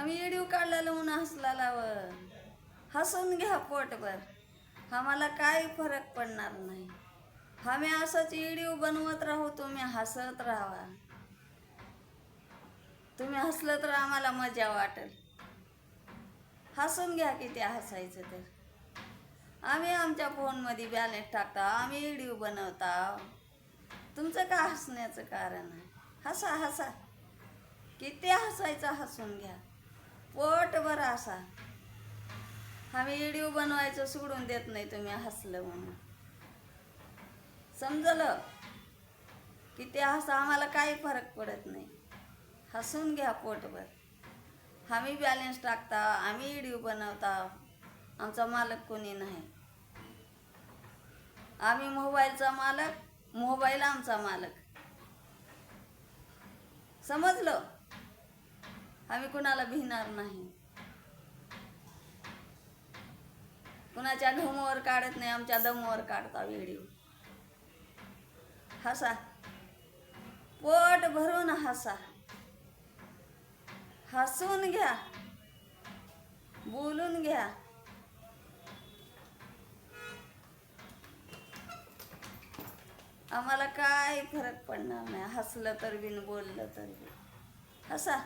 आम्ही व्हिडिओ काढलेला म्हणून हसला व हसून घ्या पोटभर, आम्हाला काही फरक पडणार नाही. आम्ही असंच व्हिडिओ बनवत राहू, तुम्ही हसत राहा. तुम्ही हसलं तर आम्हाला मजा वाटेल. हसून घ्या किती हसायचं तर. आम्ही आमच्या फोनमध्ये बॅलन्स टाकता, आम्ही व्हिडिओ बनवता. तुमचं का हसण्याचं कारण आहे? हसा हसा, किती हसायचं हसून घ्या, पोटभर हसा. आम्ही व्हिडिओ बनवायचं सोडून देत नाही तुम्ही हसलं म्हणून. समजलं? किती हसा, आम्हाला काही फरक पडत नाही. हसून घ्या पोटभर. आम्ही बॅलन्स टाकता, आम्ही व्हिडिओ बनवता, आमचा मालक कोणी नाही. आम्ही मोबाईलचा मालक, मोबाईल आमचा मालक. समजलं? आम्ही कुणाला भिणार नाही, कुणाच्या घुमावर काढत नाही, आमच्या दमवर काढता व्हिडिओ. हसा, पोट भरून हसा, हसून घ्या, बोलून घ्या. आम्हाला काय फरक पडणार नाही, हसलं तर बी बोललं तर बी. हसा.